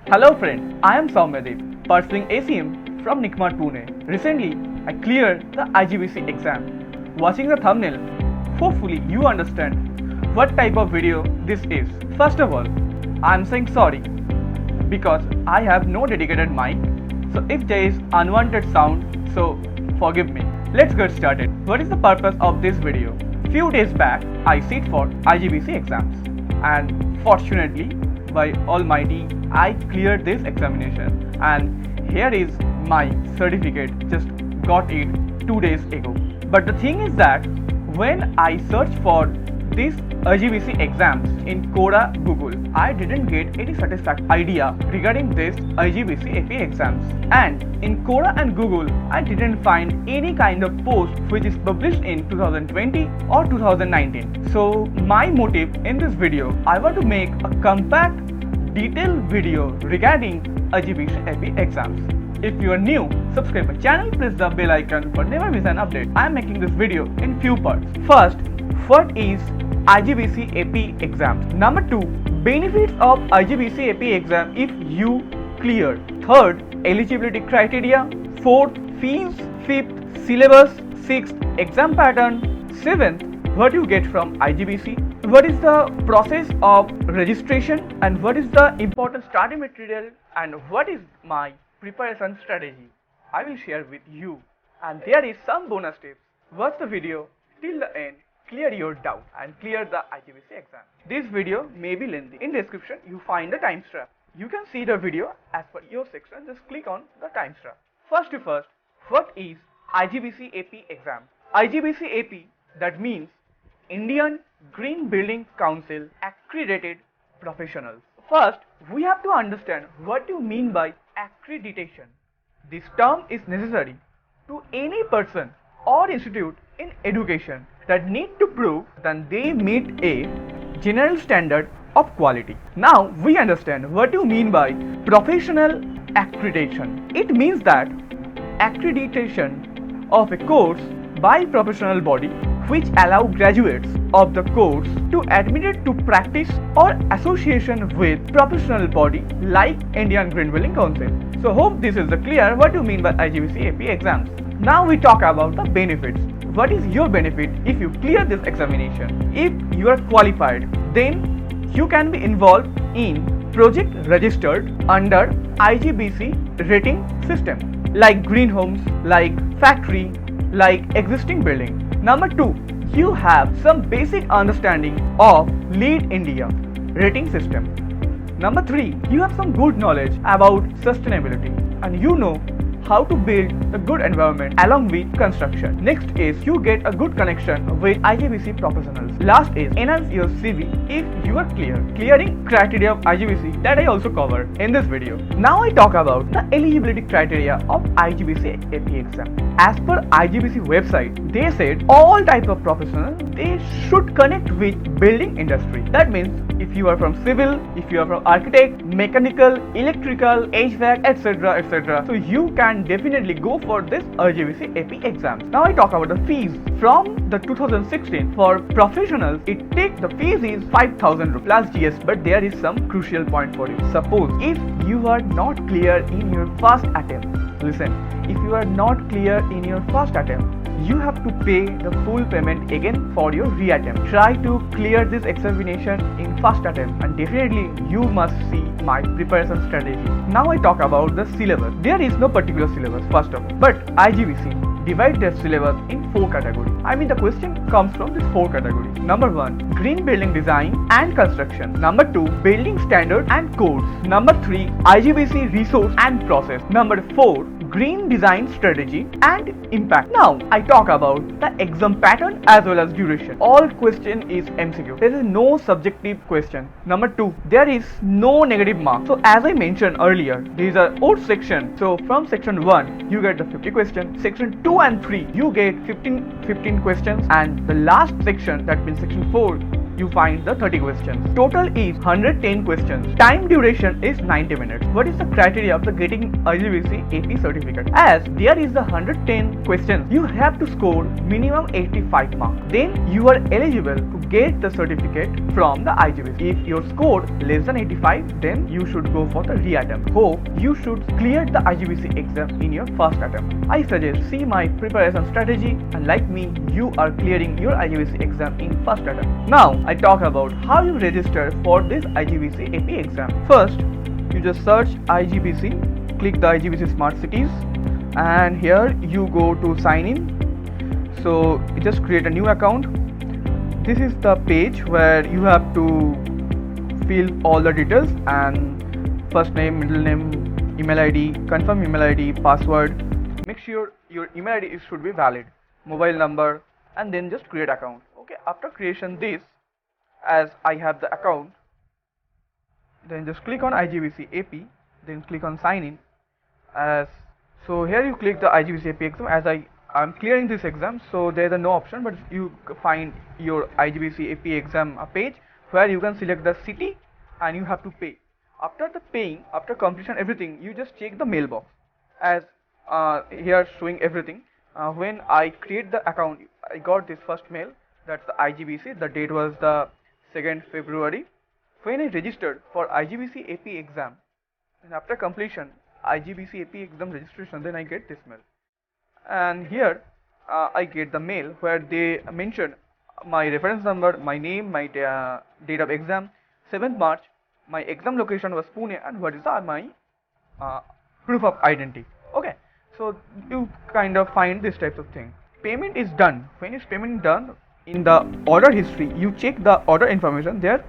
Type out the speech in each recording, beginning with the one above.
Hello friends, I am Soumyadeep, pursuing ACM from Nikmat, Pune. Recently, I cleared the IGBC exam. Watching the thumbnail, hopefully you understand what type of video this is. First of all, I am saying sorry because I have no dedicated mic, so if there is unwanted sound, so forgive me. Let's get started. What is the purpose of this video? Few days back, I sit for IGBC exams and fortunately, by Almighty, I cleared this examination and here is my certificate, just got it 2 days ago. But the thing is that when I searched for this IGBC exams in Quora Google, I didn't get any satisfactory idea regarding this IGBC AP exams. And in Quora and Google, I didn't find any kind of post which is published in 2020 or 2019. So my motive in this video, I want to make a compact, detailed video regarding IGBC AP exams. If you are new, subscribe my channel, press the bell icon for never miss an update. I am making this video in few parts. First, what is IGBC AP exams? Number 2, benefits of IGBC AP exam if you clear. Third, eligibility criteria. Fourth, fees. Fifth, syllabus. Sixth, exam pattern. Seventh, what you get from IGBC. What is the process of registration and what is the important study material and what is my preparation strategy. I will share with you, and there is some bonus tips. Watch the video till the end, clear your doubt and clear the IGBC exam. This video may be lengthy. In description you find the timestamp. You can see the video as per your section. Just click on the timestamp. First, what is IGBC AP exam? IGBC AP, that means Indian Green Building Council accredited professionals. First, we have to understand what you mean by accreditation. This term is necessary to any person or institute in education that need to prove that they meet a general standard of quality. Now we understand what you mean by professional accreditation. It means that accreditation of a course by professional body which allow graduates of the course to admitted to practice or association with professional body like Indian Green Building Council. So hope this is clear what you mean by IGBC AP exams. Now we talk about the benefits. What is your benefit if you clear this examination? If you are qualified, then you can be involved in project registered under IGBC rating system like green homes, like factory, like existing building. Number 2, you have some basic understanding of Lead India rating system. Number 3, you have some good knowledge about sustainability and you know how to build a good environment along with construction. Next is you get a good connection with IGBC professionals. Last is enhance your CV if you are clearing criteria of IGBC that I also covered in this video. Now I talk about the eligibility criteria of IGBC AP exam. As per IGBC website, they said all type of professionals they should connect with building industry. That means if you are from civil, if you are from architect, mechanical, electrical, HVAC, etc. So you can definitely go for this IGBC AP exams. Now I talk about the fees. From the 2016 for professionals, the fees is 5,000 rupees plus GS. But there is some crucial point for you. Suppose if you are not clear in your first attempt, listen. If you are not clear in your first attempt, you have to pay the full payment again for your re-attempt. Try to clear this examination in first attempt and definitely you must see my preparation strategy. Now I talk about the syllabus. There is no particular syllabus first of all, but IGBC divide their syllabus in 4 categories. I mean the question comes from these 4 categories. Number 1, green building design and construction. Number 2, building standard and codes. Number 3, IGBC resource and process. Number 4, green design strategy and impact. Now I talk about the exam pattern as well as duration. All question is MCQ. There is no subjective question. Number 2, there is no negative mark. So as I mentioned earlier, these are 4 sections. So from section 1 you get the 50 questions. Section 2 and 3 you get 15 questions, and the last section, that means section 4, you find the 30 questions. Total is 110 questions. Time duration is 90 minutes. What is the criteria of the getting IGBC AP certificate? As there is the 110 questions, you have to score minimum 85 marks. Then you are eligible to get the certificate from the IGBC. If your score less than 85, then you should go for the re-attempt. Hope you should clear the IGBC exam in your first attempt. I suggest see my preparation strategy, and like me, you are clearing your IGBC exam in first attempt. Now I talk about how you register for this IGBC AP exam. First, you just search IGBC, click the IGBC Smart Cities, and here you go to sign in. So you just create a new account. This is the page where you have to fill all the details, and first name, middle name, email ID, confirm email ID, password. Make sure your email ID should be valid, mobile number, and then just create account. Okay, after creation this, as I have the account, then just click on IGBC AP, then click on sign in. So here you click the IGBC AP exam. As I'm clearing this exam, so there is no option, but you find your IGBC AP exam page where you can select the city and you have to pay. After the paying, after completion everything, you just check the mailbox. As here showing everything. When I create the account, I got this first mail. That's the IGBC. The date was the 2nd February. When I registered for IGBC AP exam, and after completion IGBC AP exam registration, then I get this mail. And here I get the mail where they mention my reference number, my name, my date of exam, 7th March, my exam location was Pune, and what is my proof of identity. Okay, so you kind of find this type of thing. Payment is done. When is payment done? In the order history, you check the order information. There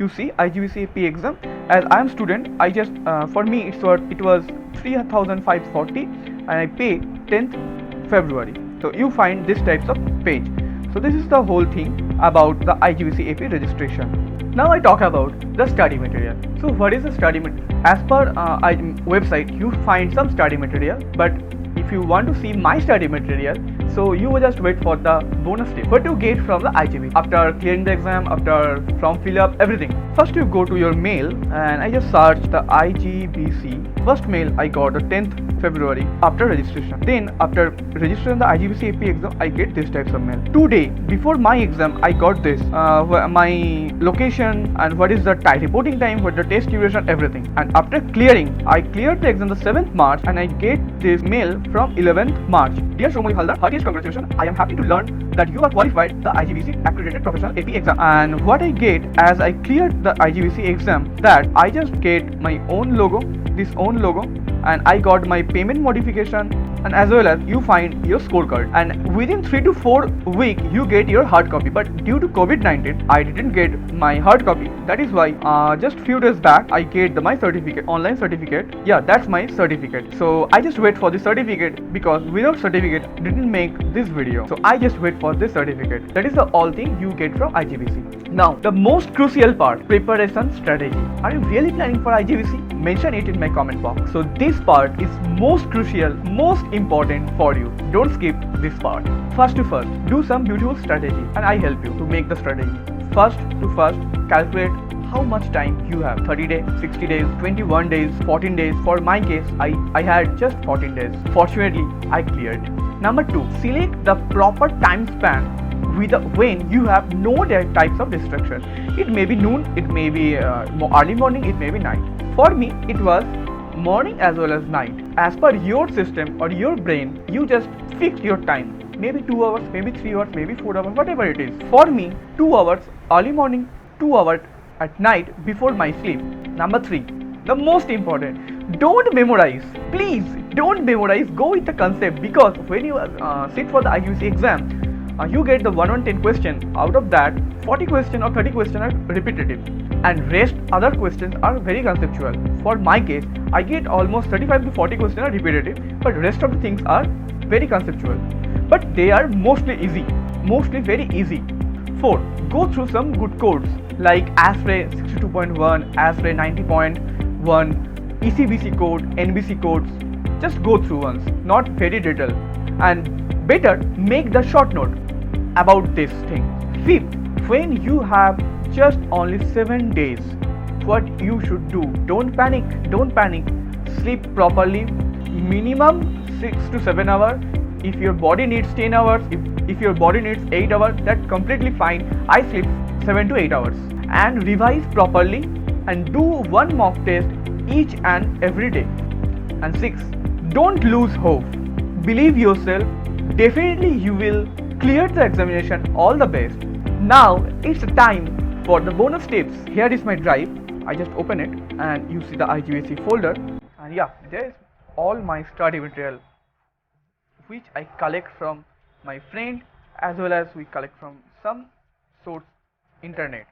you see IGBC AP exam. As I am student, I just for me it was 3,540 and I pay 10th February. So you find this types of page. So this is the whole thing about the IGBC AP registration. Now I talk about the study material. So what is the study material? As per website, you find some study material, but if you want to see my study material, so you will just wait for the bonus tip. What you get from the IGBC after clearing the exam, after form fill up, everything. First you go to your mail, and I just search the IGBC. First mail I got the 10th February after registration. Then after registering the IGBC AP exam, I get this types of mail. 2 days before my exam, I got this my location and what is the reporting time, what the test duration, everything. And after clearing, I cleared the exam the 7th March, and I get this mail from 11th March. Dear Soumyadeep Halder, heartiest congratulations. I am happy to learn that you are qualified the IGBC accredited professional AP exam. And what I get as I cleared the IGBC exam, that I just get my own logo, this own logo, and I got my payment modification, and as well as you find your scorecard. And within 3 to 4 weeks you get your hard copy, but due to COVID-19 I didn't get my hard copy. That is why just few days back I get my certificate, online certificate. Yeah, that's my certificate. So I just wait for the certificate, because without certificate didn't make this video. So I just wait for this certificate. That is the all thing you get from IGBC. Now the most crucial part, preparation strategy. Are you really planning for IGBC? Mention it in my comment box. So this part is most crucial, most important for you. Don't skip this part. First to first, do some beautiful strategy, and I help you to make the strategy. First to first, calculate how much time you have. 30 days, 60 days, 21 days, 14 days. For my case, I had just 14 days. Fortunately, I cleared. Number 2, select the proper time span with when you have no types of distraction. It may be noon, it may be early morning, it may be night. For me, it was morning as well as night. As per your system or your brain, you just fix your time. Maybe 2 hours, maybe 3 hours, maybe 4 hours, whatever it is. For me, 2 hours early morning, 2 hours at night before my sleep. Number 3, the most important, don't memorize. Please don't memorize. Go with the concept, because when you sit for the IGBC exam, you get the 110 question. Out of that, 40 question or 30 question are repetitive, and rest other questions are very conceptual. For my case, I get almost 35 to 40 questions are repetitive, but rest of the things are very conceptual, but they are mostly easy, mostly very easy. 4, go through some good codes like ASRE 62.1, ASRE 90.1, ECBC code, NBC codes. Just go through once, not very detailed, and better make the short note about this thing. Fifth, when you have just only 7 days, what you should do? Don't panic. Sleep properly, minimum 6 to 7 hours. If your body needs 10 hours, if your body needs 8 hours, that's completely fine. I sleep 7 to 8 hours. And revise properly and do one mock test each and every day. And 6, don't lose hope. Believe yourself. Definitely you will clear the examination. All the best. Now it's time for the bonus tips. Here is my drive. I just open it and you see the IGBC folder. And yeah, there is all my study material which I collect from my friend as well as we collect from some source internet,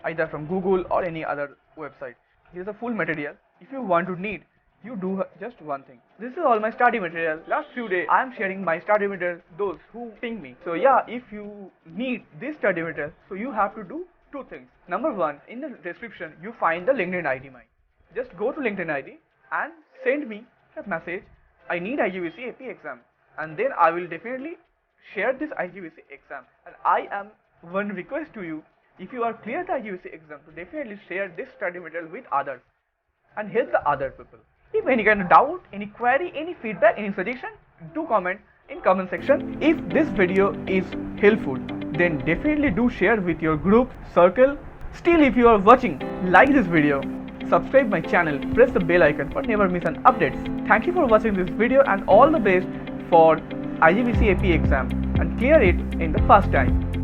either from Google or any other website. Here's a full material. If you want to need, you do just one thing. This is all my study material. Last few days I am sharing my study material those who ping me. So yeah, if you need this study material, so you have to do two things. Number one, in the description you find the LinkedIn ID mine. Just go to LinkedIn ID and send me a message. I need IGBC AP exam, and then I will definitely share this IGBC exam. And I am one request to you, if you are clear the IGBC exam, to definitely share this study material with others and help the other people. If any kind of doubt, any query, any feedback, any suggestion, do comment in comment section. If this video is helpful, then definitely do share with your group, circle. Still, if you are watching, like this video, subscribe my channel, press the bell icon for never miss an updates. Thank you for watching this video and all the best for IGBC AP exam and clear it in the first time.